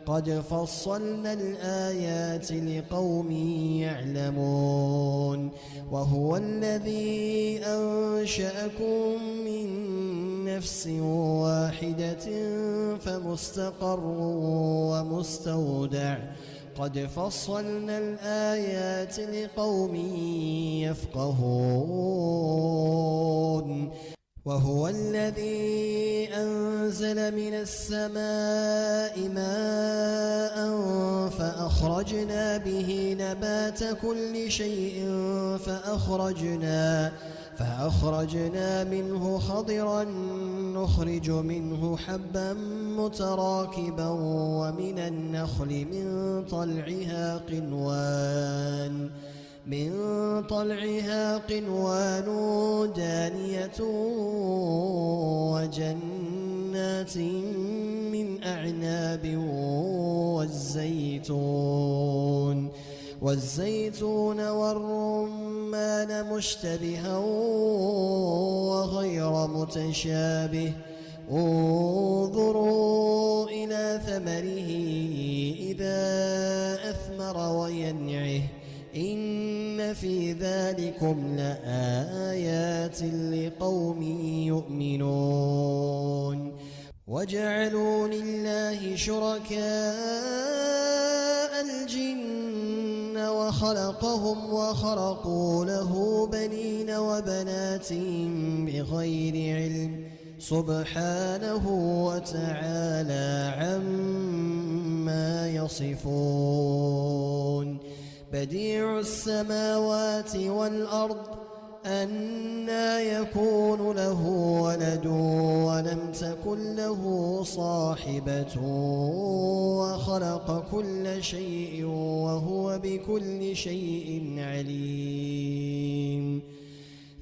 قد فصلنا الآيات لقوم يعلمون وهو الذي أنشأكم من نفس واحدة فمستقر ومستودع قد فصلنا الآيات لقوم يفقهون وهو الذي أنزل من السماء ماء فأخرجنا به نبات كل شيء فأخرجنا منه خضرا نخرج منه حبا متراكبا ومن النخل من طلعها قنوان دانية وجنات من أعناب والزيتون والرمان مشتبها وغير متشابه انظروا إلى ثمره إذا أثمر وينعه إن في ذلكم لآيات لقوم يؤمنون وجعلوا لله شركاء الجن وخلقهم وخرقوا له بنين وبنات بغير علم سبحانه وتعالى عما يصفون بديع السماوات والأرض أنى يكون له ولد ولم تكن له صاحبة وخلق كل شيء وهو بكل شيء عليم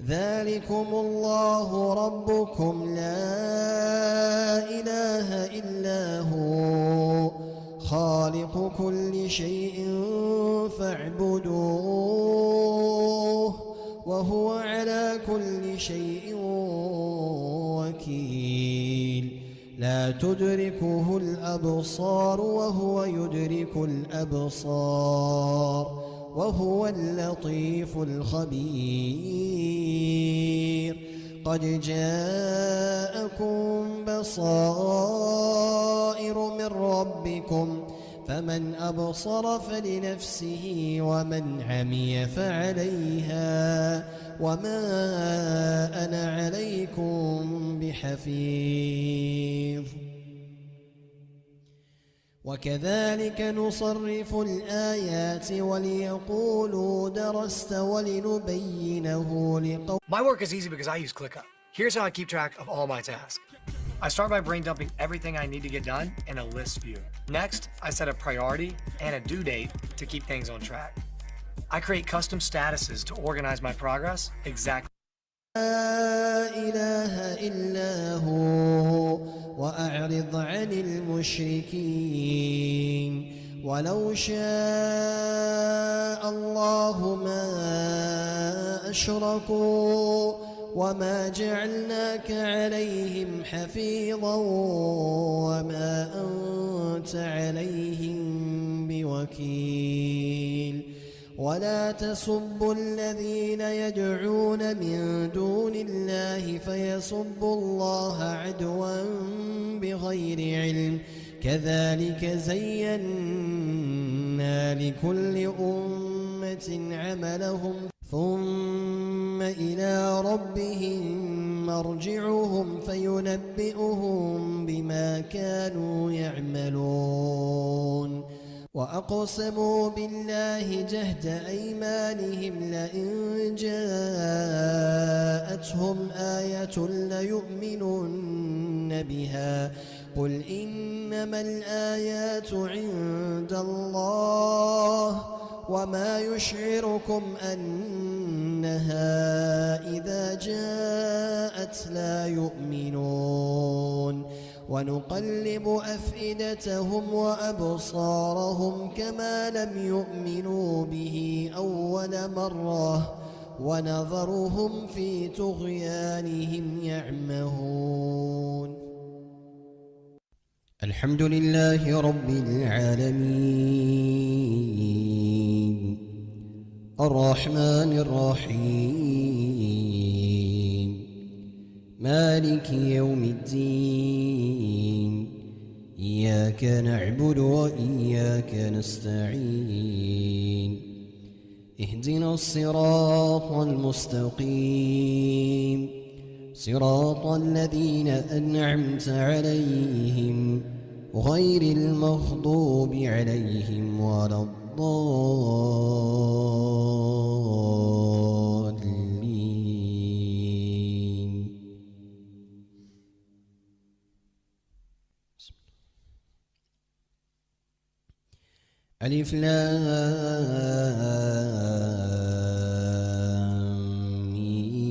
ذلكم الله ربكم لا إله إلا هو خالق كل شيء فاعبدوه وهو على كل شيء وكيل لا تدركه الأبصار وهو يدرك الأبصار وهو اللطيف الخبير قد جاءكم بصائر من ربكم فمن أبصر فلنفسه ومن عمي فعليها وما أنا عليكم بحفيظ وكذلك نصرف الآيات وليقولوا درست ولنبينه لقوم. My work is easy because I use ClickUp. Here's how I keep track of all my tasks. I start by brain dumping everything I need to get done in a list view. Next, I set a priority and a due date to keep things on track. I create custom statuses to organize my progress exactly. لا إله إلا هو وأعرض عن المشركين ولو شاء الله ما أشركوا وما جعلناك عليهم حفيظا وما أنت عليهم بوكيل ولا تسبوا الذين يدعون من دون الله فيسبوا الله عدوا بغير علم كذلك زينا لكل أمة عملهم ثم إلى ربهم مرجعهم فينبئهم بما كانوا يعملون وأقسموا بالله جهد أيمانهم لئن جاءتهم آية ليؤمنن بها قل إنما الآيات عند الله وما يشعركم أنها إذا جاءت لا يؤمنون ونقلب أفئدتهم وأبصارهم كما لم يؤمنوا به أول مرة ونذرهم في طغيانهم يعمهون. الحمد لله رب العالمين الرحمن الرحيم مالك يوم الدين إياك نعبد وإياك نستعين اهدنا الصراط المستقيم صراط الذين أنعمت عليهم غير المغضوب عليهم ولا الضالين. ألف لام ميم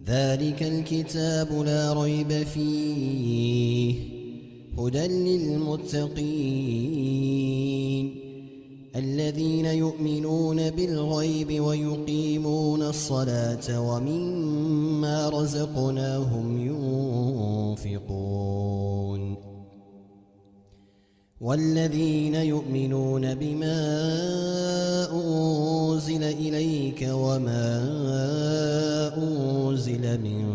ذلك الكتاب لا ريب فيه هدى للمتقين الذين يؤمنون بالغيب ويقيمون الصلاة ومما رزقناهم ينفقون والذين يؤمنون بما أنزل إليك وما أنزل من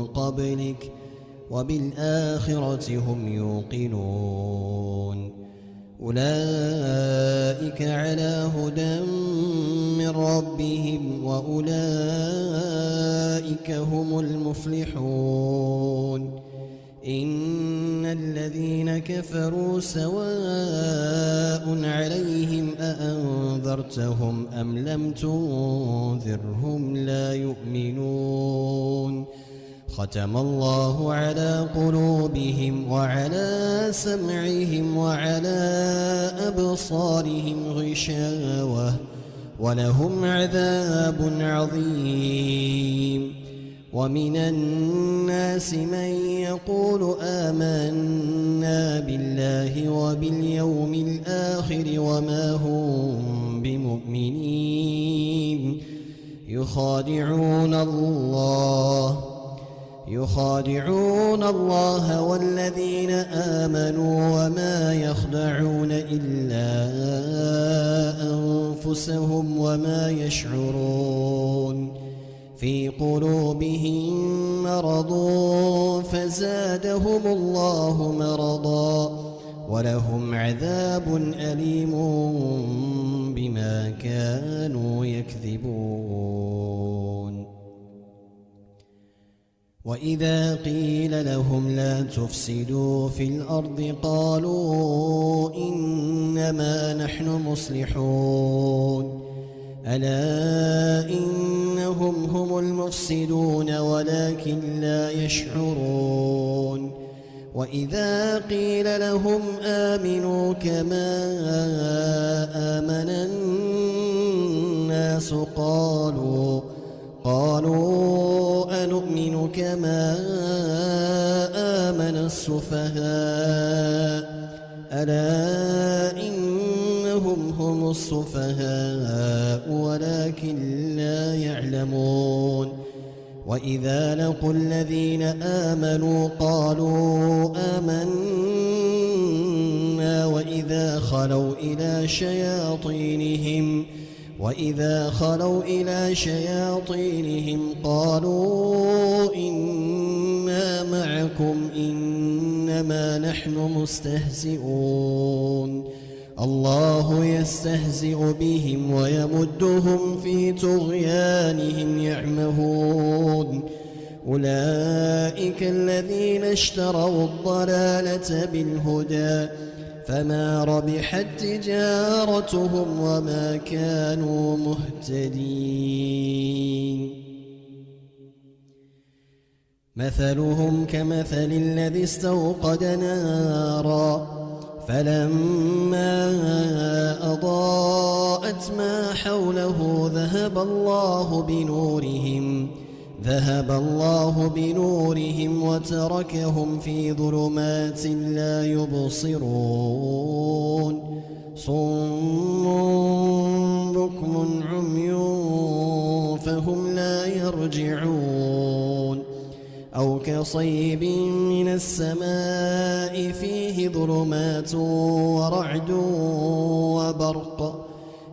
قبلك وبالآخرة هم يوقنون أولئك على هدى من ربهم وأولئك هم المفلحون إن الذين كفروا سواء عليهم أأنذرتهم أم لم تنذرهم لا يؤمنون ختم الله على قلوبهم وعلى سمعهم وعلى أبصارهم غشاوة ولهم عذاب عظيم ومن الناس من يقول آمنا بالله وباليوم الآخر وما هم بمؤمنين يخادعون الله والذين آمنوا وما يخدعون إلا أنفسهم وما يشعرون في قلوبهم مرض فزادهم الله مرضا ولهم عذاب أليم بما كانوا يكذبون وإذا قيل لهم لا تفسدوا في الأرض قالوا إنما نحن مصلحون ألا إنهم هم المفسدون ولكن لا يشعرون وإذا قيل لهم آمنوا كما آمن الناس قالوا أنؤمن كما آمن السفهاء ألا إنهم هم السفهاء ولكن لا يعلمون وإذا لقوا الذين آمنوا قالوا آمنا وإذا خلوا إلى شياطينهم قالوا إنا معكم إنما نحن مستهزئون الله يستهزئ بهم ويمدهم في طغيانهم يعمهون أولئك الذين اشتروا الضلالة بالهدى فما ربحت تجارتهم وما كانوا مهتدين مثلهم كمثل الذي استوقد نارا فلما أضاءت ما حوله ذهب الله بنورهم وتركهم في ظلمات لا يبصرون صم بكم عمي فهم لا يرجعون أو كصيب السماء فيه ظلمات ورعد وبرق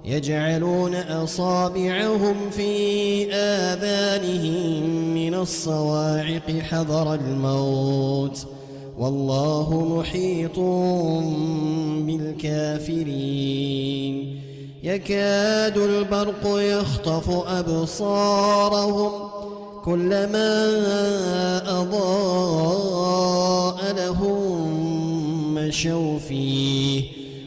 يجعلون أصابعهم في آذانهم من الصواعق حذر الموت والله محيط بالكافرين يكاد البرق يخطف أبصارهم كلما أضاء لهم مشوا فيه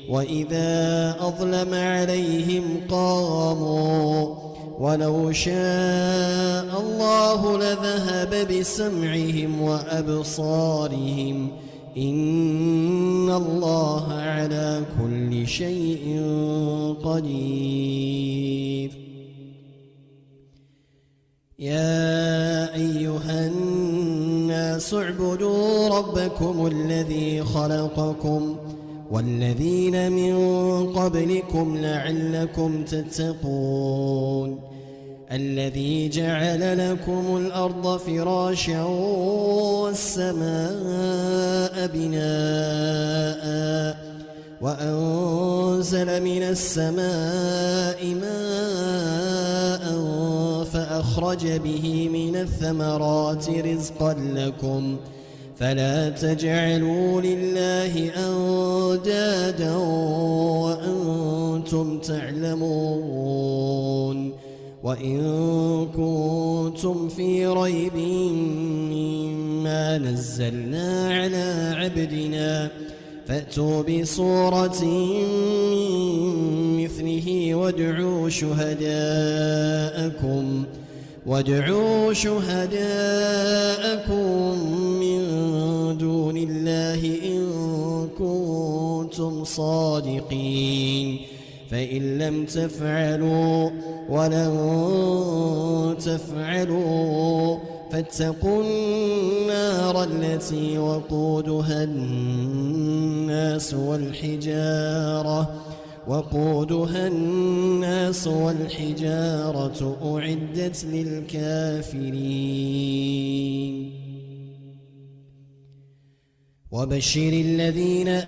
وإذا أظلم عليهم قاموا ولو شاء الله لذهب بسمعهم وأبصارهم إن الله على كل شيء قدير يا أيها الناس اعبدوا ربكم الذي خلقكم والذين من قبلكم لعلكم تتقون الذي جعل لكم الأرض فراشا والسماء بناء وأنزل من السماء ماء فأخرج به من الثمرات رزقا لكم فلا تجعلوا لله أندادا وأنتم تعلمون وإن كنتم في ريب مما نزلنا على عبدنا فأتوا بصورة من مثله وادعوا شهداءكم من دون الله إن كنتم صادقين فإن لم تفعلوا ولن تفعلوا فاتقوا النار التي وقودها الناس والحجارة أعدت للكافرين وبشر الذين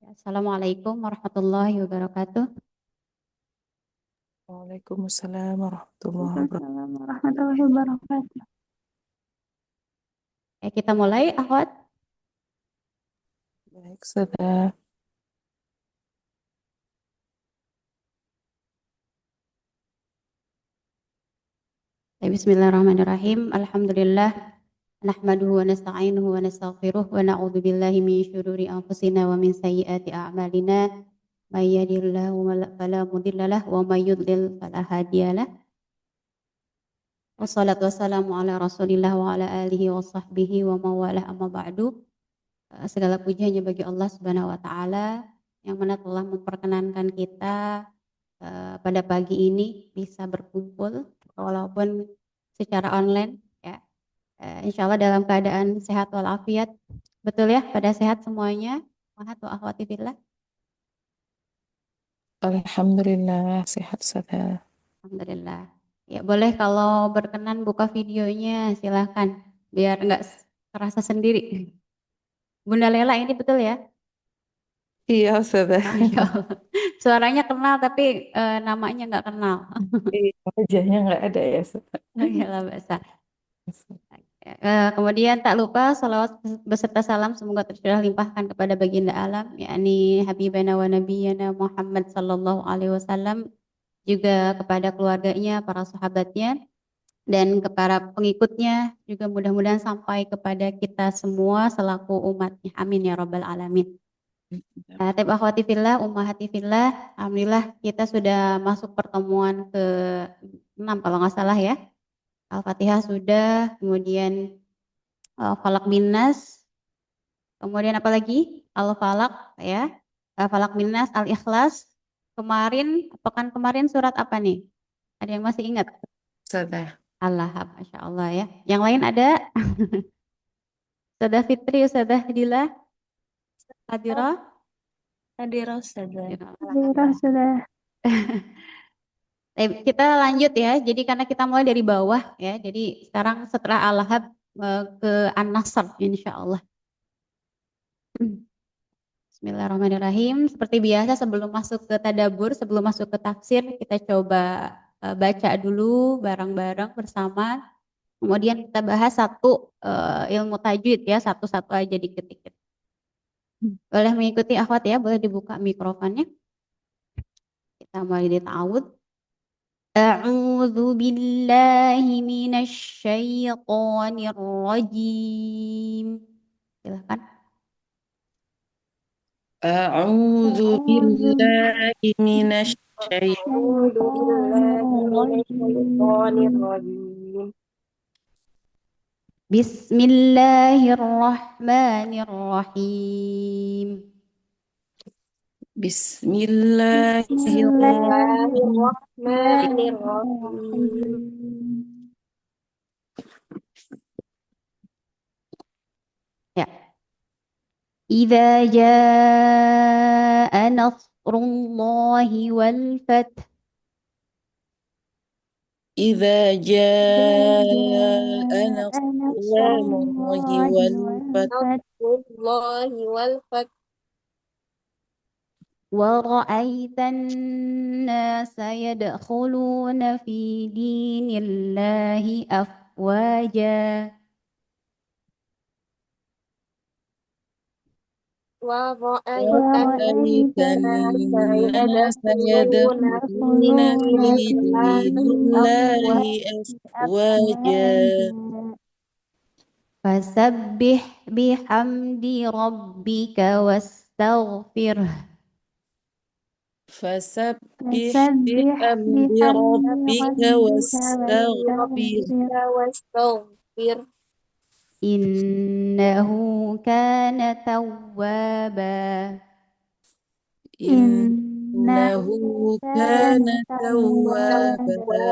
Assalamualaikum warahmatullahi wabarakatuh. Waalaikumsalam warahmatullahi wabarakatuh. Waalaikumsalam warahmatullahi wabarakatuh. Kita mulai, akhwat. Baik, sudah. Bismillahirrahmanirrahim. Alhamdulillah. Nahmaduhu wa nasta'inuhu wa nastaghfiruh wa na'udzu billahi min syururi anfusina wa min sayyiati a'malina. May yahdihillahu fala mudhillalah wa may yudlil fala hadiyalah. Wassalatu wassalamu ala Rasulillah wa ala alihi wa sahbihi wa mawalah amma ba'du. Segala puji hanya bagi Allah Subhanahu wa taala yang mana telah memperkenankan kita pada pagi ini bisa berkumpul walaupun secara online ya. Insya Allah dalam keadaan sehat walafiat. Betul ya, pada sehat semuanya. Mahat wa akhwati fillah. Alhamdulillah, sehat sudah. Alhamdulillah. Ya boleh kalau berkenan buka videonya silahkan biar nggak terasa sendiri. Bunda Lela ini betul ya? Iya, sudah. Suaranya kenal tapi namanya nggak kenal. Iya, wajahnya nggak ada ya, sudah. Iyalah bahasa. Kemudian tak lupa salawat beserta salam semoga tercurah limpahkan kepada baginda alam yakni Habibana wa Nabiyana Muhammad sallallahu alaihi wasallam, juga kepada keluarganya, para sahabatnya, dan ke para pengikutnya juga mudah-mudahan sampai kepada kita semua selaku umatnya. Amin ya Rabbal Alamin. Taib akhwati fillah, ummahati fillah, alhamdulillah kita sudah masuk pertemuan ke 6 kalau nggak salah ya. Al-Fatihah sudah, kemudian Falak bin Nas, kemudian apa lagi? Al-Falak ya. Falak bin Nas, Al-Ikhlas. Kemarin, pekan kemarin surat apa nih? Ada yang masih ingat? Ustazah. Al-Lahab, Masya Allah ya. Yang lain ada? Ustazah Fitri, Ustazah Dila, Hadira. Hadirah Ustazah. Alhamdulillah sudah. Kita lanjut ya. Jadi karena kita mulai dari bawah ya. Jadi sekarang setelah Al-Lahab ke An-Nasr insya Allah. Bismillahirrahmanirrahim. Seperti biasa sebelum masuk ke tadabur, sebelum masuk ke tafsir, kita coba baca dulu bareng-bareng bersama. Kemudian kita bahas satu ilmu tajwid ya, satu-satu aja dikit-dikit. Boleh mengikuti akhwat ya, boleh dibuka mikrofonnya. Kita mulai di ta'awud. A'udzu billahi minasy syaithanir rajim. Silakan. A'udzu billahi minasy A'udzu billahi minasyaitonir rajim. Bismillahirrahmanirrahim. Bismillahirrahmanirrahim. Bismillahirrahmanirrahim. Ya. Idza jaa nasrullahi wal fath. Idza jaa nasrullahi wal fath Nasrullahi wal fath. Wa ra'aitan nasa yadkhuluna fi dinillahi afwaja. Wa ra'aitan ra'aitan nasa yadkhuluna yadkhuluna fi dinillahi afwaja. Fasabbih bihamdi rabbika wastaghfirh. Fasabbih bihamdi rabbika wastaghfir. wastaghfir. Innahu kana tawwaba. Innahu kana tawwaba.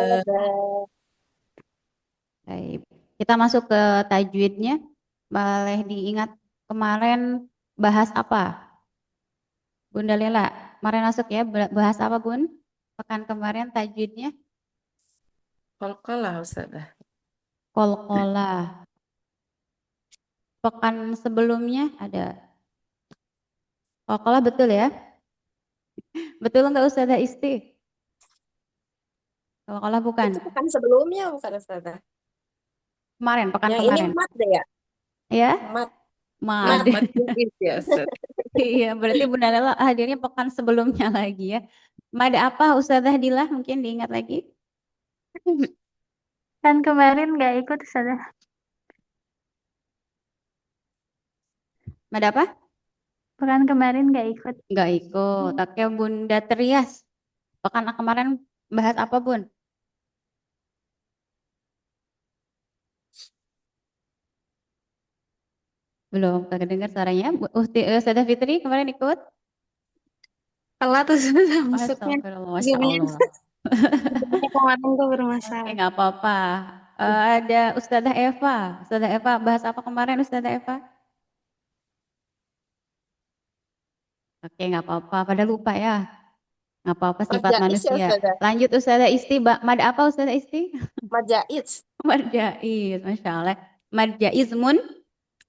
Baik. Kita masuk ke tajwidnya. Boleh diingat kemarin bahas apa? Bunda Lela, kemarin masuk ya, bahas apa Bun? Pekan kemarin tajwidnya? Qalqalah Ustazah. Qalqalah. Pekan sebelumnya ada qalqalah betul ya? Betul nggak Ustazah Isti? Qalqalah bukan? Itu pekan sebelumnya bukan Ustazah? Kemarin, pekan Yang kemarin. ini mat deh ya? Ya? Mat. Mad. Mat jahit ya Ustaz. Iya, berarti Bunda Lela hadirnya pekan sebelumnya lagi ya. Mad apa Ustazah Dila? Mungkin diingat lagi. Kan kemarin nggak ikut sudah. Mad apa? Pekan kemarin nggak ikut. Nggak ikut. Oke, Bunda Trias. Pekan kemarin bahas apa, Bun? Belum kedengar suaranya. Ustazah Fitri kemarin ikut? Telat tuh sudah masuknya. Astagfirullah, Masya Allah. Kemarin tuh Oke, bermasalah. nggak apa-apa. Ada Ustazah Eva. Ustazah Eva bahas apa kemarin Ustazah Eva? Oke, nggak apa-apa. Pada lupa ya. Nggak apa-apa sifat Majais ya manusia. Ustazah. Lanjut Ustazah Isti. Mad apa Ustazah Isti? Majais. Mad jaiz, Masya Allah. Mad jaiz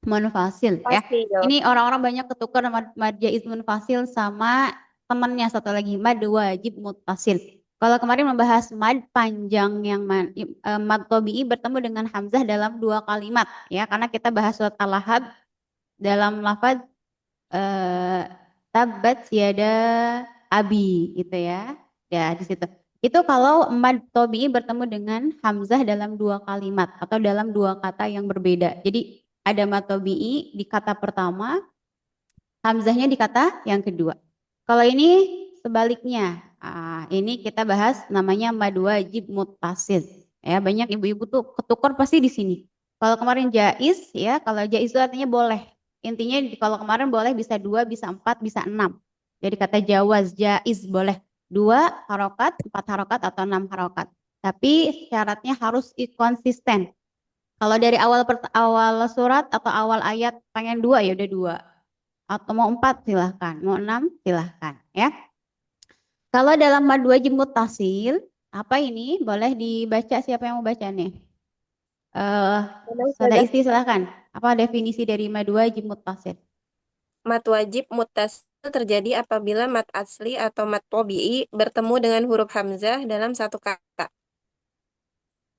munfasil ya. Pasti ya. Ini orang-orang banyak ketukar mad jaiz munfasil sama temannya satu lagi mad wajib muttasil. Kalau kemarin membahas mad panjang yang mad tabi'i bertemu dengan hamzah dalam 2 kalimat ya, karena kita bahas surat Al-Lahab dalam lafaz tabbat yada abi gitu ya. Ya di situ. Itu kalau mad tobi'i bertemu dengan hamzah dalam dua kalimat atau dalam dua kata yang berbeda. Jadi ada mad tobi'i di kata pertama, hamzahnya di kata yang kedua. Kalau ini sebaliknya, ini kita bahas namanya mad wajib muttasil. Ya, banyak ibu-ibu tuh ketukar pasti di sini. Kalau kemarin jaiz, ya, kalau jaiz itu artinya boleh. Intinya kalau kemarin boleh bisa 2, bisa 4, bisa 6. Jadi kata jawaz, jaiz boleh 2 harokat, 4 harokat atau 6 harokat. Tapi syaratnya harus konsisten. Kalau dari awal surat atau awal ayat pengen 2 ya udah 2. Atau mau 4 silahkan, mau 6 silahkan ya. Kalau dalam mad wajib muttasil, apa ini? Boleh dibaca, siapa yang mau baca nih? Sada Isti silahkan. Apa definisi dari mad wajib muttasil? Mat wajib muttasil terjadi apabila mat asli atau mat tobi'i bertemu dengan huruf hamzah dalam satu kata.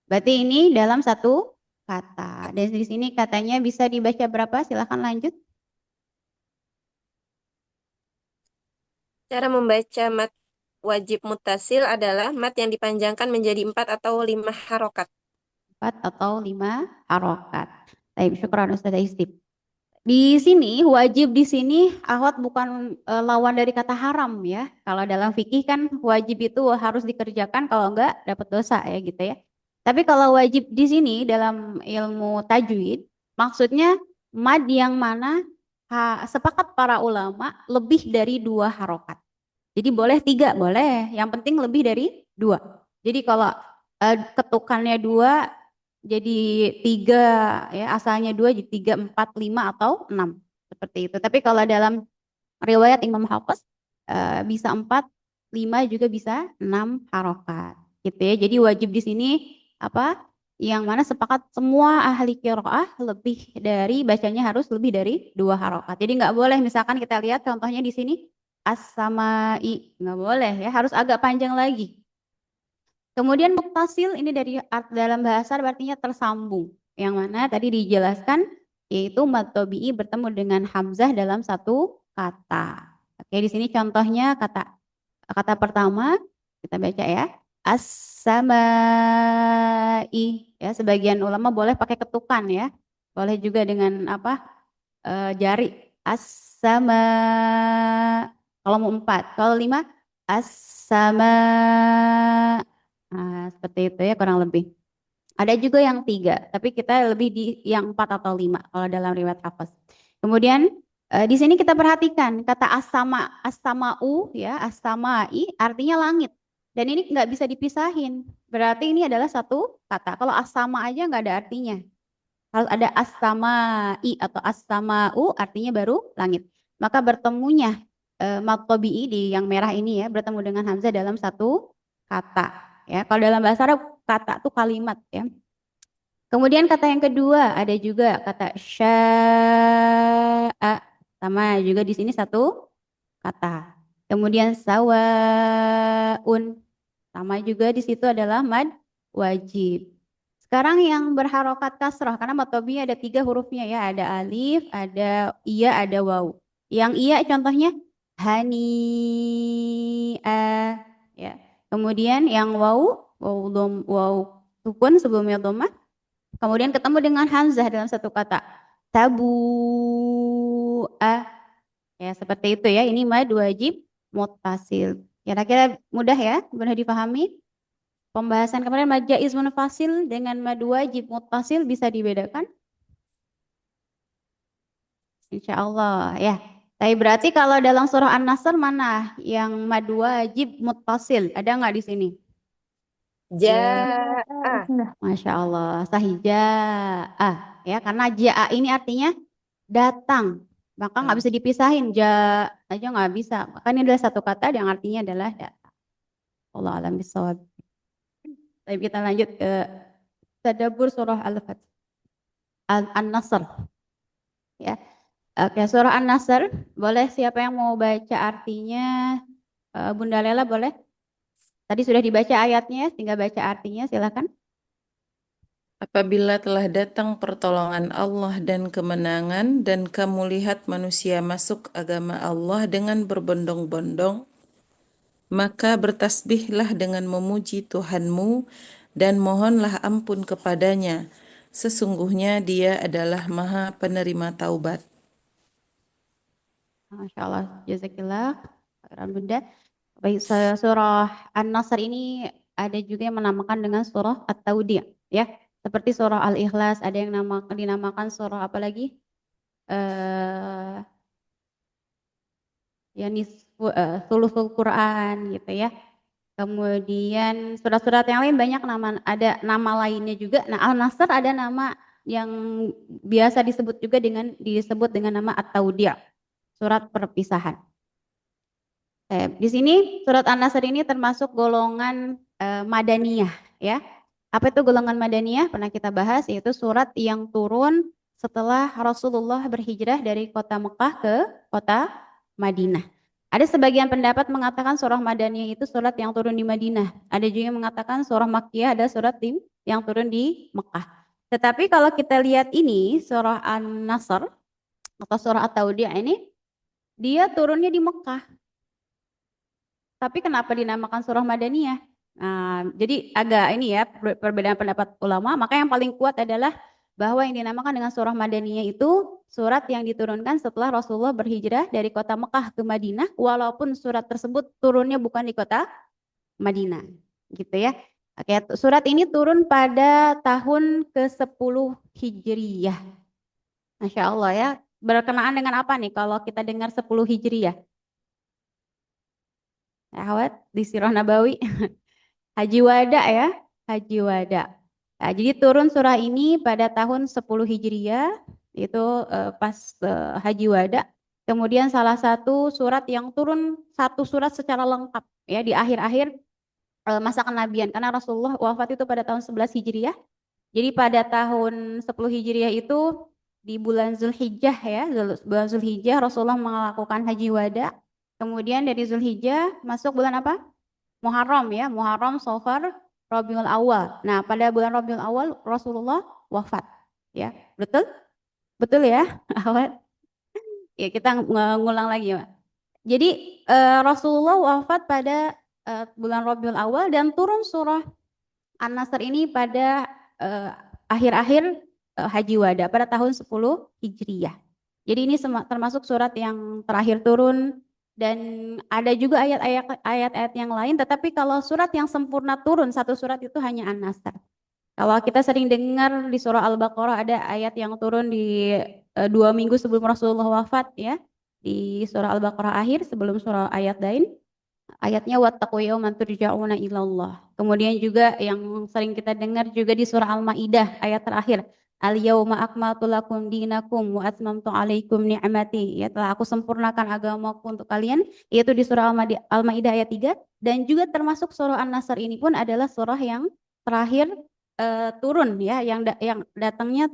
Berarti ini dalam satu kata. Dan di sini katanya bisa dibaca berapa? Silahkan lanjut. Cara membaca mat wajib muttasil adalah mat yang dipanjangkan menjadi 4 atau 5 harokat. 4 atau 5 harokat. Baik, syukran Ustazah Isti. Di sini wajib di sini akhwat bukan lawan dari kata haram ya. Kalau dalam fikih kan wajib itu harus dikerjakan, kalau enggak dapat dosa ya gitu ya. Tapi kalau wajib di sini dalam ilmu tajwid maksudnya mad yang mana sepakat para ulama lebih dari 2 harokat. Jadi boleh 3 boleh, yang penting lebih dari 2. Jadi kalau ketukannya 2 jadi 3 ya, asalnya 2 jadi 3, 4, 5 atau 6 seperti itu. Tapi kalau dalam riwayat Imam Hafiz bisa 4, 5 juga bisa 6 harokat gitu ya. Jadi wajib di sini apa? Yang mana sepakat semua ahli qiraah lebih dari bacanya harus lebih dari 2 harokat. Jadi nggak boleh misalkan kita lihat contohnya di sini as-samai, nggak boleh ya, harus agak panjang lagi. Kemudian muttasil ini dari dalam bahasa artinya tersambung. Yang mana tadi dijelaskan yaitu mad tobi'i bertemu dengan hamzah dalam satu kata. Oke, di sini contohnya kata pertama kita baca ya. As-samai. Ya, sebagian ulama boleh pakai ketukan ya. Boleh juga dengan apa? Jari. As-sama. Kalau mau 4, kalau 5 as-sama. Nah, seperti itu ya kurang lebih. Ada juga yang 3, tapi kita lebih di yang 4 atau 5 kalau dalam riwayat Hafs. Kemudian di sini kita perhatikan kata as-sama, as-sama'u ya, as-sama'i artinya langit. Dan ini nggak bisa dipisahin. Berarti ini adalah satu kata. Kalau as-sama aja nggak ada artinya. Harus ada as-sama'i atau as-sama'u artinya baru langit. Maka bertemunya mad tabi'i di yang merah ini ya bertemu dengan hamzah dalam satu kata. Ya, kalau dalam bahasa Arab kata itu kalimat ya. Kemudian kata yang kedua ada juga kata sya'a, sama juga di sini satu kata. Kemudian sawaun, sama juga di situ adalah mad wajib. Sekarang yang berharokat kasrah karena mad tabi'i ada 3 hurufnya ya, ada alif, ada iya, ada waw. Yang iya contohnya hani'a ya. Kemudian yang waw sukun sebelumnya dhammah. Kemudian ketemu dengan hamzah dalam satu kata. Tabu'a. Ya, seperti itu ya. Ini mad wajib muttasil. Kira-kira mudah ya? Mudah dipahami? Pembahasan kemarin mad jaiz munfasil dengan mad wajib muttasil bisa dibedakan? Insya Allah ya. Tapi berarti kalau dalam surah An-Nasr mana yang mad wajib muttasil? Ada nggak di sini? Ja'a. Masya Allah, sahih ja'a ya, karena ja'a ini artinya datang, maka nggak bisa dipisahin, ja aja nggak bisa. Maka ini adalah satu kata yang artinya adalah datang. Allah alam bisawab. Tapi kita lanjut ke tadabbur surah An-Nasr. Ya, oke, surah An-Nasr. Boleh siapa yang mau baca artinya? Bunda Lela boleh? Tadi sudah dibaca ayatnya, tinggal baca artinya, silakan. Apabila telah datang pertolongan Allah dan kemenangan, dan kamu lihat manusia masuk agama Allah dengan berbondong-bondong, Maka bertasbihlah dengan memuji Tuhanmu dan mohonlah ampun kepadanya. Sesungguhnya Dia adalah Maha Penerima Taubat. Masya Allah, jazakillah, khairan Bunda. Baik, surah An-Nasr ini ada juga yang menamakan dengan surah At-Taudi', ya. Seperti surah Al-Ikhlas, ada yang dinamakan surah apa lagi? Eh ya Thuluthul Quran gitu ya. Kemudian surat-surat yang lain banyak ada nama lainnya juga. Nah, Al-Nasr ada nama yang biasa disebut dengan nama At-Taudi', surat perpisahan. Di sini surat An-Nasr ini termasuk golongan Madaniyah, ya. Apa itu golongan Madaniyah? Pernah kita bahas, yaitu surat yang turun setelah Rasulullah berhijrah dari kota Mekah ke kota Madinah. Ada sebagian pendapat mengatakan surah Madaniyah itu surat yang turun di Madinah. Ada juga yang mengatakan surah Makkiyah ada surat yang turun di Mekah. Tetapi kalau kita lihat ini surah An-Nasr atau surah At-Taudi' ini dia turunnya di Mekah. Tapi kenapa dinamakan surah Madaniyah? Nah, jadi agak ini ya perbedaan pendapat ulama. Maka yang paling kuat adalah bahwa yang dinamakan dengan surah Madaniyah itu surat yang diturunkan setelah Rasulullah berhijrah dari kota Mekah ke Madinah, walaupun surat tersebut turunnya bukan di kota Madinah, gitu ya. Oke, surat ini turun pada tahun ke-10 Hijriyah. Masya Allah ya. Berkenaan dengan apa nih kalau kita dengar 10 Hijriyah? Ahwat di Sirah Nabawi. Haji Wada ya, Haji Wada. Nah, jadi turun surah ini pada tahun 10 Hijriah, itu pas Haji Wada. Kemudian salah satu surat yang turun, satu surat secara lengkap ya di akhir-akhir masa kenabian, karena Rasulullah wafat itu pada tahun 11 Hijriah. Jadi pada tahun 10 Hijriah itu di bulan Zulhijjah ya, bulan Zulhijjah Rasulullah melakukan Haji Wada. Kemudian dari Zulhijjah masuk bulan apa? Muharram ya, Muharram, Safar, Rabiul Awal. Nah, pada bulan Rabiul Awal Rasulullah wafat. Ya, betul? Betul ya, awal. Ya, kita ngulang lagi, Pak. Jadi Rasulullah wafat pada bulan Rabiul Awal dan turun surah An-Nasr ini pada akhir-akhir Haji Wada pada tahun 10 Hijriyah. Jadi ini termasuk surat yang terakhir turun. Dan ada juga ayat-ayat yang lain, tetapi kalau surat yang sempurna turun, satu surat itu hanya An-Nasr. Kalau kita sering dengar di surah Al-Baqarah ada ayat yang turun di 2 minggu sebelum Rasulullah wafat ya, di surah Al-Baqarah akhir sebelum surah ayat lain. Ayatnya wattaqu yawman turja'una ilallah. Kemudian juga yang sering kita dengar juga di surah Al-Maidah ayat terakhir. Al-yawma akmaltu lakum dinakum wa atmamtu alaikum ni'mati. Ya, telah aku sempurnakan agamaku untuk kalian, yaitu di surah Al-Maidah ayat 3. Dan juga termasuk surah An-Nasr ini pun adalah surah yang terakhir turun ya, yang datangnya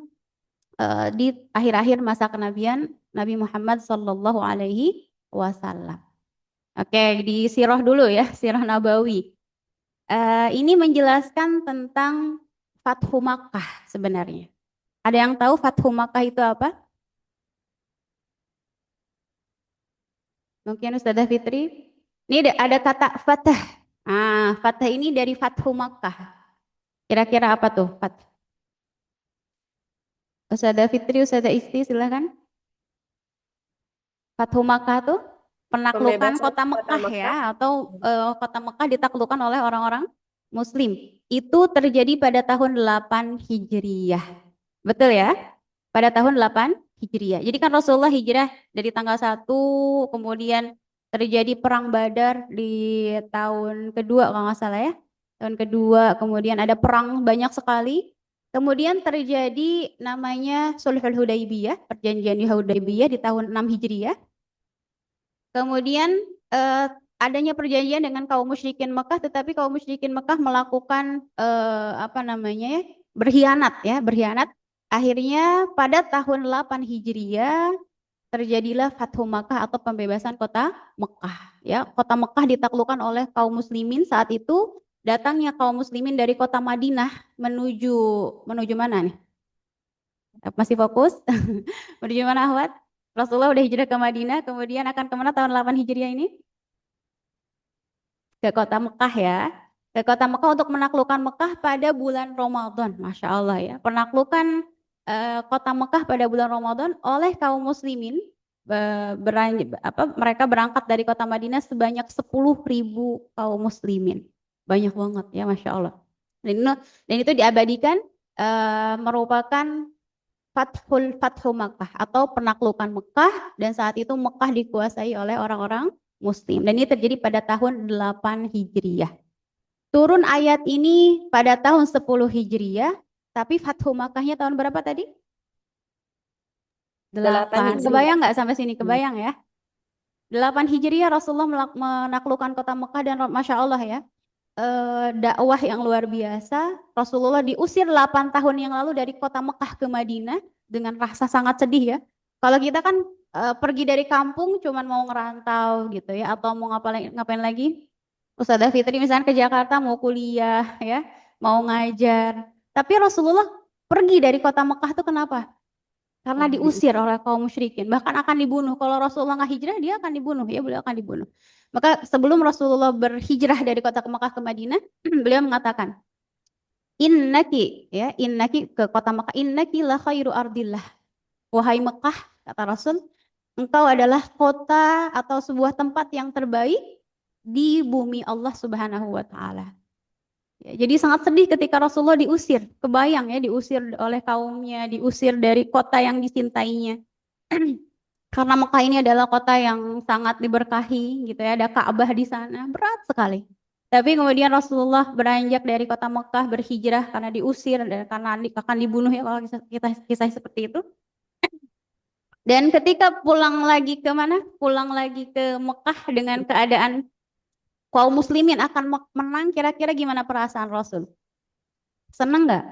di akhir-akhir masa kenabian Nabi Muhammad sallallahu alaihi wasallam. Oke, di sirah dulu ya, sirah Nabawi. Ini menjelaskan tentang Fathu Makkah sebenarnya. Ada yang tahu Fathu Makkah itu apa? Mungkin Ustazah Fitri. Ini ada kata Fatah. Fatah ini dari Fathu Makkah. Kira-kira apa tuh? Fatah. Ustazah Fitri, Ustazah Isti, silakan. Fathu Makkah tuh penaklukan kota Mekah ya, atau kota Mekah ditaklukkan oleh orang-orang Muslim. Itu terjadi pada tahun 8 Hijriyah. Betul ya? Pada tahun 8 Hijriah. Jadi kan Rasulullah hijrah dari tanggal 1, kemudian terjadi perang Badar di tahun kedua kalau nggak salah ya. Tahun kedua, kemudian ada perang banyak sekali. Kemudian terjadi namanya Sulhul Hudaybiyah, perjanjian di Hudaybiyah di tahun 6 Hijriah. Kemudian adanya perjanjian dengan kaum musyrikin Mekah, tetapi kaum musyrikin Mekah melakukan berkhianat ya, berkhianat. Akhirnya pada tahun 8 Hijriah terjadilah Fathu Makkah atau pembebasan kota Mekah. Ya, kota Mekah ditaklukkan oleh kaum muslimin saat itu. Datangnya kaum muslimin dari kota Madinah menuju mana nih? Masih fokus? Menuju mana, Ahwat? Rasulullah udah hijrah ke Madinah, kemudian akan kemana tahun 8 Hijriah ini? ke kota Mekah ya. Ke kota Mekah untuk menaklukkan Mekah pada bulan Ramadan. Masya Allah ya. Penaklukan kota Mekah pada bulan Ramadan oleh kaum muslimin mereka berangkat dari kota Madinah sebanyak 10.000 kaum muslimin. Banyak banget ya Masya Allah. Dan itu diabadikan merupakan Fathu Makkah atau penaklukan Mekah, dan saat itu Mekah dikuasai oleh orang-orang muslim. Dan ini terjadi pada tahun 8 Hijriyah. Turun ayat ini pada tahun 10 Hijriyah, tapi Fathu Makkahnya tahun berapa tadi? 8. Kebayang nggak sampai sini? Kebayang ya? 8 Hijriah Rasulullah menaklukkan kota Mekah, dan Masya Allah ya, dakwah yang luar biasa. Rasulullah diusir 8 tahun yang lalu dari kota Mekah ke Madinah dengan rasa sangat sedih ya. Kalau kita kan pergi dari kampung cuman mau ngerantau gitu ya, atau mau ngapain lagi? Ustazah Fitri misalnya ke Jakarta mau kuliah ya, mau ngajar. Tapi Rasulullah pergi dari kota Mekah itu kenapa? Karena diusir oleh kaum musyrikin, bahkan akan dibunuh. Kalau Rasulullah nggak hijrah, dia akan dibunuh ya, beliau akan dibunuh. Maka sebelum Rasulullah berhijrah dari kota Mekah ke Madinah, beliau mengatakan, innaki ke kota Mekah, innaki la khairu ardillah. Wahai Mekah, kata Rasul, engkau adalah kota atau sebuah tempat yang terbaik di bumi Allah Subhanahu wa taala. Ya, jadi sangat sedih ketika Rasulullah diusir. Kebayang ya, diusir oleh kaumnya, diusir dari kota yang dicintainya. Karena Mekah ini adalah kota yang sangat diberkahi gitu ya, ada Ka'bah di sana, berat sekali. Tapi kemudian Rasulullah beranjak dari kota Mekah, berhijrah karena diusir dan karena akan dibunuh ya kalau kisah seperti itu. Dan ketika pulang lagi ke mana? Pulang lagi ke Mekah dengan keadaan kaum muslimin akan menang, kira-kira gimana perasaan Rasul? Seneng nggak?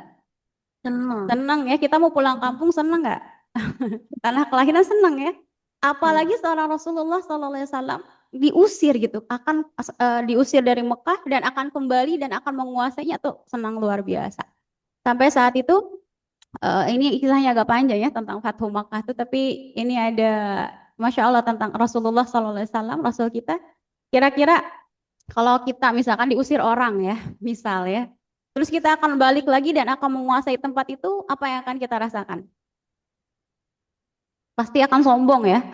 Seneng ya, kita mau pulang kampung seneng nggak? Tanah kelahiran seneng ya. Apalagi seorang Rasulullah SAW diusir gitu, akan diusir dari Mekah dan akan kembali dan akan menguasainya, tuh senang luar biasa. Sampai saat itu ini kisahnya agak panjang ya tentang Fathu Makkah itu, tapi ini ada Masya Allah tentang Rasulullah SAW, Rasul kita. Kira-kira kalau kita misalkan diusir orang ya, misal ya, terus kita akan balik lagi dan akan menguasai tempat itu, apa yang akan kita rasakan? Pasti akan sombong ya,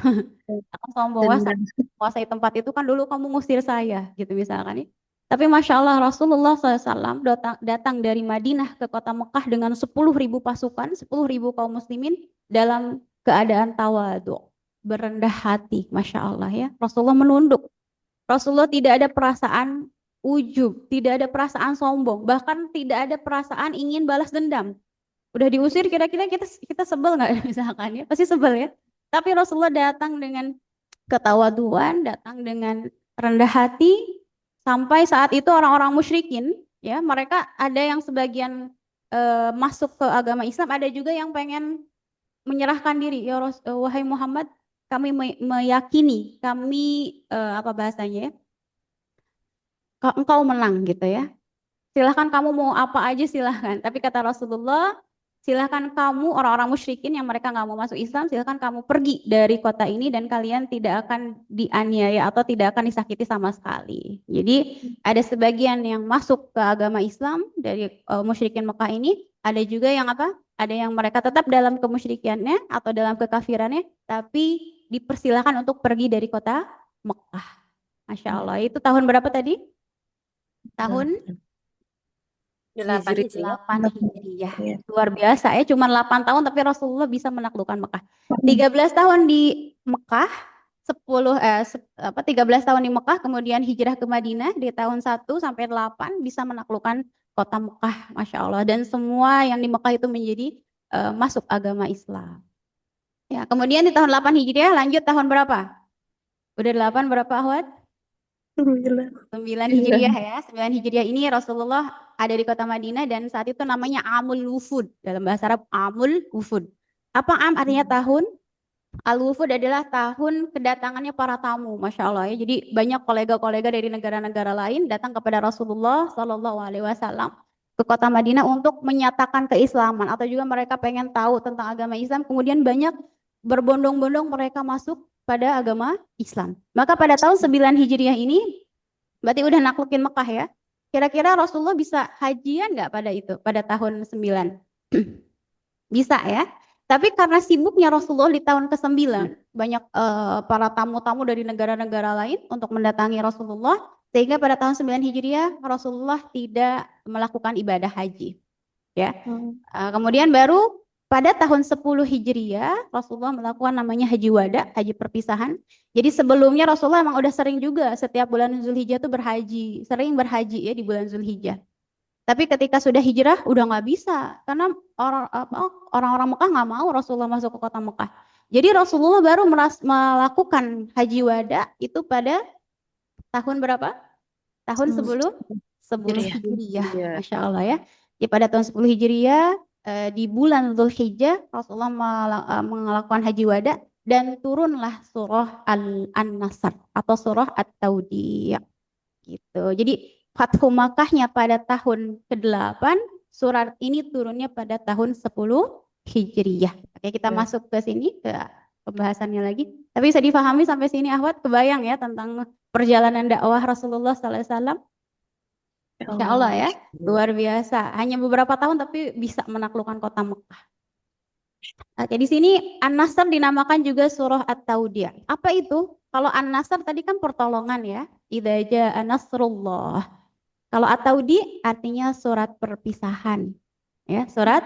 akan sombong. Wah, saya menguasai tempat itu kan dulu kamu ngusir saya, gitu misalkan ya. Tapi Masya Allah Rasulullah SAW datang dari Madinah ke kota Mekah dengan 10.000 pasukan, 10.000 kaum muslimin dalam keadaan tawadu, berendah hati, Masya Allah ya. Rasulullah menunduk. Rasulullah tidak ada perasaan ujub, tidak ada perasaan sombong, bahkan tidak ada perasaan ingin balas dendam. Udah diusir, kira-kira kita sebel nggak misalkan ya? Pasti sebel ya. Tapi Rasulullah datang dengan ketawaduan, datang dengan rendah hati, sampai saat itu orang-orang musyrikin ya, mereka ada yang sebagian masuk ke agama Islam, ada juga yang pengen menyerahkan diri. Ya wahai Muhammad, kami meyakini, kami apa bahasanya ya, engkau menang gitu ya. Silahkan kamu mau apa aja silahkan. Tapi kata Rasulullah, silahkan kamu orang-orang musyrikin yang mereka nggak mau masuk Islam, silahkan kamu pergi dari kota ini dan kalian tidak akan dianiaya atau tidak akan disakiti sama sekali. Jadi ada sebagian yang masuk ke agama Islam dari musyrikin Mekah ini, ada juga yang apa? Ada yang mereka tetap dalam kemusyrikannya atau dalam kekafirannya, tapi dipersilahkan untuk pergi dari kota Mekah. Masya Allah. Itu tahun berapa tadi? Tahun 8 Hijriyah. Luar biasa ya, cuma 8 tahun tapi Rasulullah bisa menaklukkan Mekah. 13 tahun di Mekah, 13 tahun di Mekah, kemudian hijrah ke Madinah di tahun 1 sampai 8 bisa menaklukkan kota Mekah, Masya Allah. Dan semua yang di Mekah itu menjadi masuk agama Islam. Ya, kemudian di tahun 8 Hijriah lanjut tahun berapa? Udah 8 berapa Ahwat? 9 Hijriah ya. 9 Hijriah ini Rasulullah ada di kota Madinah dan saat itu namanya Amul Wufud. Dalam bahasa Arab Amul Wufud. Apa artinya tahun? Al-Wufud adalah tahun kedatangannya para tamu, Masya Allah ya. Jadi banyak kolega-kolega dari negara-negara lain datang kepada Rasulullah SAW ke kota Madinah untuk menyatakan keislaman, atau juga mereka pengen tahu tentang agama Islam. Kemudian banyak berbondong-bondong mereka masuk pada agama Islam. Maka pada tahun 9 Hijriah ini Berarti udah naklukin Mekah ya. Kira-kira Rasulullah bisa hajian nggak pada itu, pada tahun 9? Bisa ya. Tapi karena sibuknya Rasulullah di tahun ke-9, banyak para tamu-tamu dari negara-negara lain untuk mendatangi Rasulullah, sehingga pada tahun 9 Hijriah Rasulullah tidak melakukan ibadah haji. Ya. Kemudian baru pada tahun 10 Hijriah Rasulullah melakukan namanya haji wada, haji perpisahan. Jadi sebelumnya Rasulullah emang udah sering juga setiap bulan Zulhijjah tuh berhaji, sering berhaji ya di bulan Zulhijjah. Tapi ketika sudah hijrah udah nggak bisa karena orang-orang Mekah nggak mau Rasulullah masuk ke kota Mekah. Jadi Rasulullah baru melakukan haji wada itu pada tahun berapa? Tahun 10 Hijriah. Hijriah. Iya. Masya Allah ya. Di pada tahun 10 Hijriah di bulan Zulhijjah Rasulullah melakukan haji wada dan turunlah surah An-Nasr atau surah At-Taudi gitu. Jadi Fathu Makkahnya pada tahun ke-8, surat ini turunnya pada tahun 10 Hijriyah. Oke, kita masuk ke sini ke pembahasannya lagi. Tapi bisa difahami sampai sini Ahwat, kebayang ya tentang perjalanan dakwah Rasulullah SAW. Insya Allah ya, luar biasa. Hanya beberapa tahun tapi bisa menaklukkan kota Mekah. Oke, di sini An-Nasr dinamakan juga surah At-Taudiyah. Apa itu? Kalau An-Nasr tadi kan pertolongan ya. Idza jaa nasrullah. Kalau At-Taudi artinya surat perpisahan. Ya, surat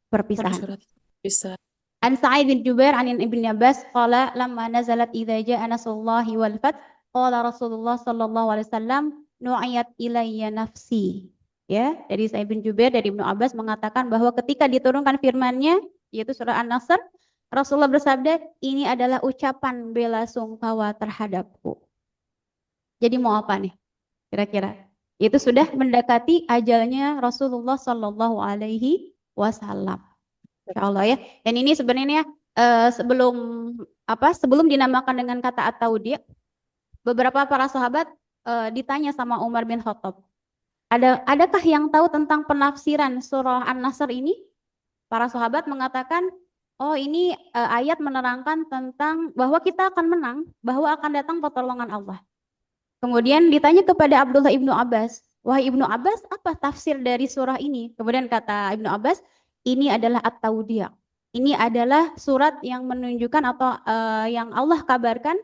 perpisahan. Surat bisa. An Sa'id bin Jubair an Ibn Abbas qala lamma nazalat idza jaa nasrullahi wal fath qala Rasulullah sallallahu alaihi wasallam nu'iyat ilayya nafsi. Ya, dari Sa'id bin Jubair dari Ibnu Abbas mengatakan bahwa ketika diturunkan firman-Nya yaitu surah An-Nasr, Rasulullah bersabda, ini adalah ucapan bela sungkawa terhadapku. Jadi mau apa nih? Kira-kira? Itu sudah mendekati ajalnya Rasulullah Sallallahu Alaihi Wasallam. Insya Allah ya. Dan ini sebenarnya sebelum dinamakan dengan kata at-taudi, beberapa para sahabat ditanya sama Umar bin Khattab, adakah yang tahu tentang penafsiran surah An-Nasr ini? Para sahabat mengatakan, oh ini ayat menerangkan tentang bahwa kita akan menang, bahwa akan datang pertolongan Allah. Kemudian ditanya kepada Abdullah ibnu Abbas, wahai ibnu Abbas, apa tafsir dari surah ini? Kemudian kata ibnu Abbas, ini adalah at-taudiyah. Ini adalah surat yang menunjukkan atau yang Allah kabarkan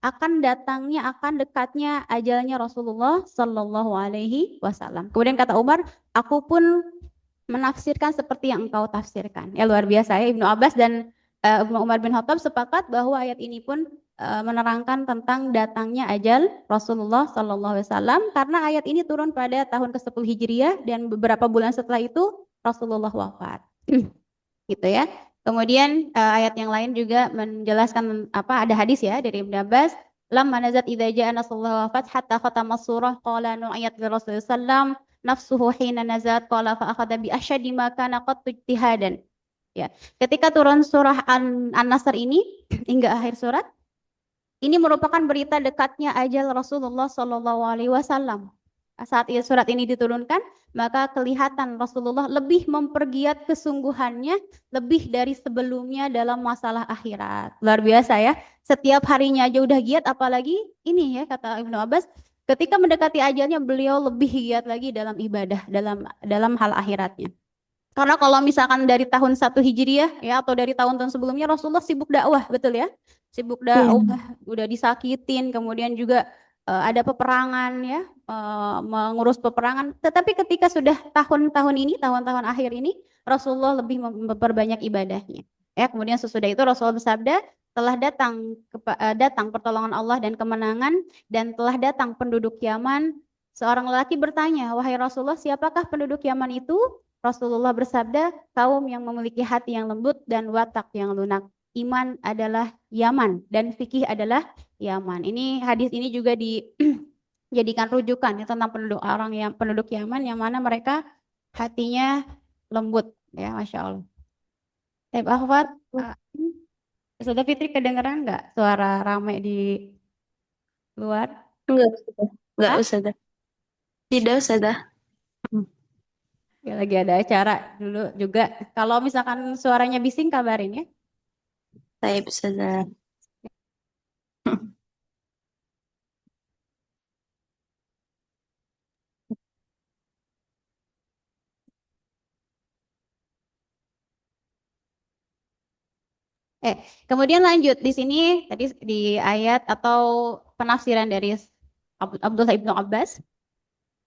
akan datangnya, akan dekatnya ajalnya Rasulullah Sallallahu Alaihi Wasallam. Kemudian kata Umar, aku pun menafsirkan seperti yang engkau tafsirkan. Ya luar biasa ya, Ibnu Abbas dan Umar bin Khattab sepakat bahwa ayat ini pun menerangkan tentang datangnya ajal Rasulullah Sallallahu Alaihi Wasallam karena ayat ini turun pada tahun ke-10 Hijriah dan beberapa bulan setelah itu Rasulullah wafat. Gitu ya. Kemudian ayat yang lain juga menjelaskan ada hadis ya dari Ibnu Abbas, lamma nazat idza jaa nasrullah wafat hatta khatama surah qala nu'iyat li Rasulullah sallam nafsuhu hina nazat qala fa akhadha bi asyadi ma kana qad ijtihadan. Ya. Ketika turun surah An-Nasr ini hingga akhir surat, ini merupakan berita dekatnya ajal Rasulullah Shallallahu Alaihi Wasallam. Saat surat ini diturunkan, maka kelihatan Rasulullah lebih mempergiat kesungguhannya lebih dari sebelumnya dalam masalah akhirat. Luar biasa ya. Setiap harinya aja udah giat, apalagi ini ya kata Ibnu Abbas, ketika mendekati ajalnya beliau lebih giat lagi dalam ibadah, dalam hal akhiratnya. Karena kalau misalkan dari tahun 1 Hijriah ya atau dari tahun-tahun sebelumnya Rasulullah sibuk dakwah, betul ya? Sibuk dakwah, udah disakitin, kemudian juga ada peperangan ya, mengurus peperangan. Tetapi ketika sudah tahun-tahun ini, tahun-tahun akhir ini, Rasulullah lebih memperbanyak ibadahnya. Ya, kemudian sesudah itu Rasulullah bersabda, telah datang pertolongan Allah dan kemenangan dan telah datang penduduk Yaman. Seorang lelaki bertanya, wahai Rasulullah, siapakah penduduk Yaman itu? Rasulullah bersabda, kaum yang memiliki hati yang lembut dan watak yang lunak. Iman adalah Yaman dan fikih adalah Yaman. Ini hadis ini juga dijadikan rujukan ya, tentang penduduk Yaman yang mana mereka hatinya lembut ya, masya Allah. Tep Ahwat, Saudara Fitri kedengeran nggak suara ramai di luar? Enggak usah dah. Tidak usah dah. Ya, lagi ada acara dulu juga. Kalau misalkan suaranya bising kabarin ya. Saya bisa dah. Kemudian lanjut di sini tadi di ayat atau penafsiran dari Abdullah ibnu Abbas.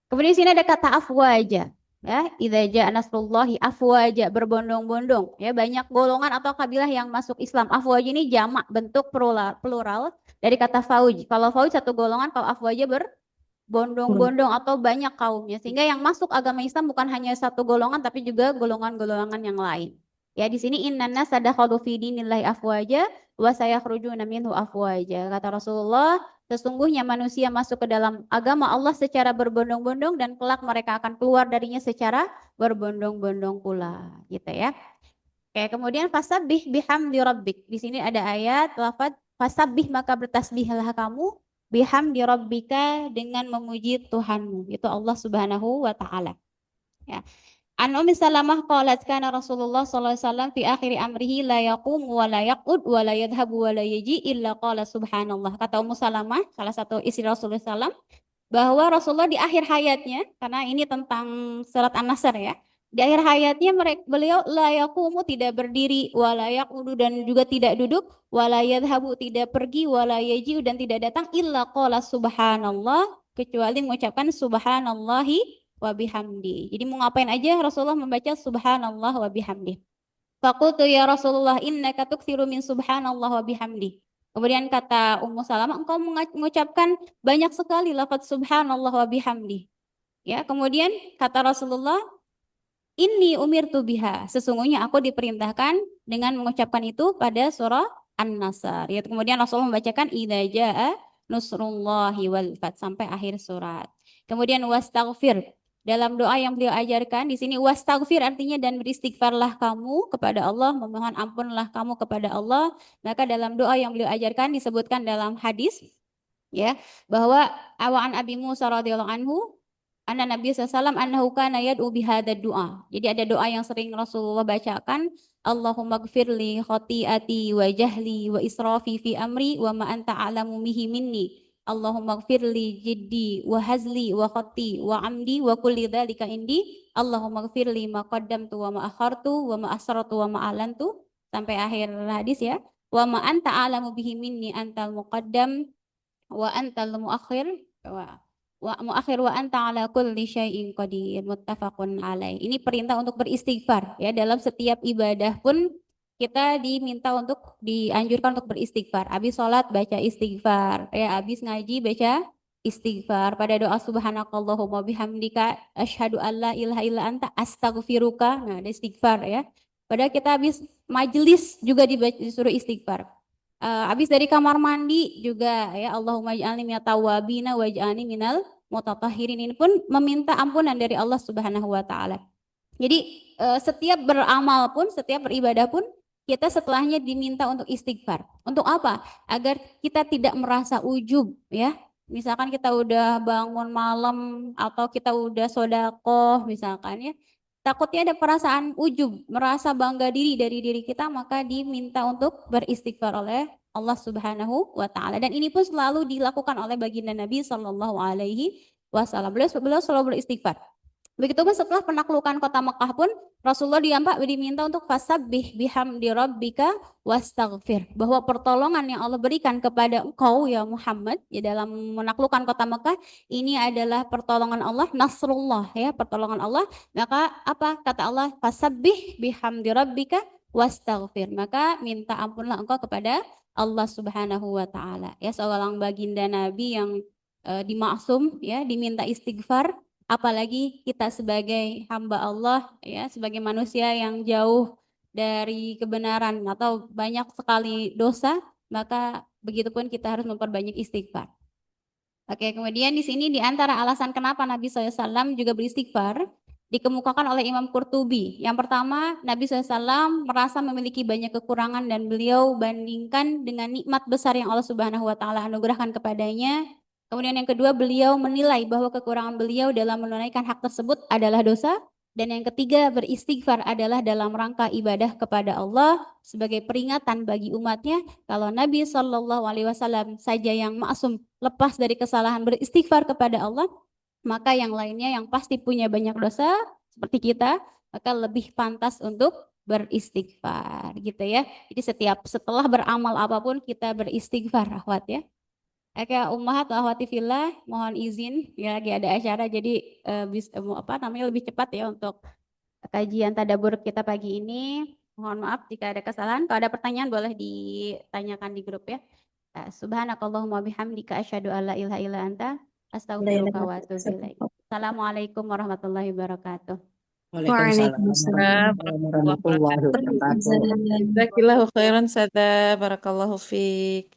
Kemudian di sini ada kata afwaja. Ya, idza jaa nasrullahi afwaja, berbondong-bondong. Ya, banyak golongan atau kabilah yang masuk Islam. Afwaj ini jamak, bentuk plural dari kata fauj. Kalau fauj satu golongan, kalau afwaja berbondong-bondong atau banyak kaumnya. Sehingga yang masuk agama Islam bukan hanya satu golongan tapi juga golongan-golongan yang lain. Ya, di sini innanas sadakhalu fi dinillahi afwaja wa sayakhrujuna minhu afwaja. Kata Rasulullah, sesungguhnya manusia masuk ke dalam agama Allah secara berbondong-bondong dan kelak mereka akan keluar darinya secara berbondong-bondong pula, gitu ya. Oke, kemudian fasabbih bihamdi rabbik. Di sini ada ayat lafaz fasabbih, maka bertasbihlah kamu bihamdi rabbika, dengan memuji Tuhanmu, itu Allah Subhanahu wa taala. Ya. An Ummi Salamah qalat kana Rasulullah sallallahu alaihi wasallam fi akhir amrihi la yaqum wa la yaqud wa la yadhhabu wa la yaji illa qala subhanallah. Kata Ummu Salamah, salah satu istri Rasulullah SAW, bahwa Rasulullah di akhir hayatnya, karena ini tentang surat An-Nasr ya. Di akhir hayatnya beliau la yaqumu, tidak berdiri, wa la yaqudu, dan juga tidak duduk, wa la yadhhabu, tidak pergi, wa la yaji, dan tidak datang, illa qala subhanallah, kecuali mengucapkan subhanallahi wa bihamdi. Jadi mau ngapain aja Rasulullah membaca subhanallah wa bihamdi. Faqultu ya Rasulullah innaka tuksiru min subhanallah wa bihamdi. Kemudian kata Ummu Salamah, engkau mengucapkan banyak sekali lafaz subhanallah wa bihamdi. Ya, kemudian kata Rasulullah, inni umirtu biha, sesungguhnya aku diperintahkan dengan mengucapkan itu pada surah An-Nasr. Ya, kemudian Rasulullah membacakan idza jaa nusrullahi wal fath sampai akhir surat. Kemudian wastaghfir, dalam doa yang beliau ajarkan di sini, wastaghfir artinya dan beristighfarlah kamu kepada Allah, memohon ampunlah kamu kepada Allah. Maka dalam doa yang beliau ajarkan disebutkan dalam hadis ya, bahwa awaan Abi Musa radhiyallahu anhu anna Nabi SAW annahu kana yad'u bihadad du'a. Jadi ada doa yang sering Rasulullah bacakan, Allahumma gfirli khati'ati wa jahli wa israfi fi amri wa ma anta a'lamu bihi minni. Allahumma gfirli jiddi wa hazli wa khati wa amdi wa kulli dzalika indi. Allahumma gfirli ma qaddamtu wa ma akhartu wa ma asrartu wa ma alantu, sampai akhir hadis ya. Wa ma anta a'lamu bihi minni antal muqaddam wa antal muakhir wa muakhir wa anta ala kulli syai'in qadir, muttafaqun alaih. Ini perintah untuk beristighfar ya, dalam setiap ibadah pun kita diminta untuk dianjurkan untuk beristighfar. Habis sholat baca istighfar, ya habis ngaji baca istighfar. Pada doa subhanakallahumma bihamdika asyhadu alla ilaha illa anta astaghfiruka, nah ada istighfar ya. Pada kita habis majelis juga disuruh istighfar. Habis dari kamar mandi juga ya, Allahumma ij'alni minat tawwabina waj'alni minal mutatahhirin. Ini pun meminta ampunan dari Allah Subhanahu wa taala. Jadi setiap beramal pun, setiap beribadah pun kita setelahnya diminta untuk istighfar. Untuk apa? Agar kita tidak merasa ujub ya. Misalkan kita udah bangun malam atau kita udah sodaqoh misalkan ya, takutnya ada perasaan ujub, merasa bangga diri dari diri kita, maka diminta untuk beristighfar oleh Allah Subhanahu wa taala. Dan ini pun selalu dilakukan oleh baginda Nabi sallallahu alaihi wasallam. Beliau selalu beristighfar. Begitupun setelah penaklukan kota Mekah pun Rasulullah diminta untuk fasabbih bihamdi rabbika wastaghfir, bahwa pertolongan yang Allah berikan kepada engkau ya Muhammad ya dalam menaklukkan kota Mekah ini adalah pertolongan Allah, nasrullah ya, pertolongan Allah. Maka apa kata Allah? Fasabbih bihamdi rabbika wastaghfir, maka minta ampunlah engkau kepada Allah Subhanahu wa taala. Ya, seorang baginda Nabi yang dimaksum ya, diminta istighfar, apalagi kita sebagai hamba Allah ya, sebagai manusia yang jauh dari kebenaran atau banyak sekali dosa, maka begitupun kita harus memperbanyak istighfar. Oke, kemudian di sini di antara alasan kenapa Nabi SAW juga beristighfar dikemukakan oleh Imam Qurtubi. Yang pertama, Nabi SAW merasa memiliki banyak kekurangan dan beliau bandingkan dengan nikmat besar yang Allah Subhanahu wa taala anugerahkan kepadanya. Kemudian yang kedua, beliau menilai bahwa kekurangan beliau dalam menunaikan hak tersebut adalah dosa. Dan yang ketiga, beristighfar adalah dalam rangka ibadah kepada Allah sebagai peringatan bagi umatnya kalau Nabi SAW saja yang maksum lepas dari kesalahan beristighfar kepada Allah, maka yang lainnya yang pasti punya banyak dosa seperti kita, maka lebih pantas untuk beristighfar gitu ya. Jadi setelah beramal apapun kita beristighfar akhwat ya. Oke, Ummahat wa akhwati fillah, mohon izin ya lagi ada acara jadi lebih cepat ya untuk kajian tadabbur kita pagi ini. Mohon maaf jika ada kesalahan. Kalau ada pertanyaan boleh ditanyakan di grup ya. Subhanakallahumma bihamdika asyhadu alla ilaha illa anta astaghfiruka wa atubu ilaik. Assalamualaikum warahmatullahi wabarakatuh. Waalaikumsalam warahmatullahi wabarakatuh. Jazakillahu khairan sada, barakallahu fiik.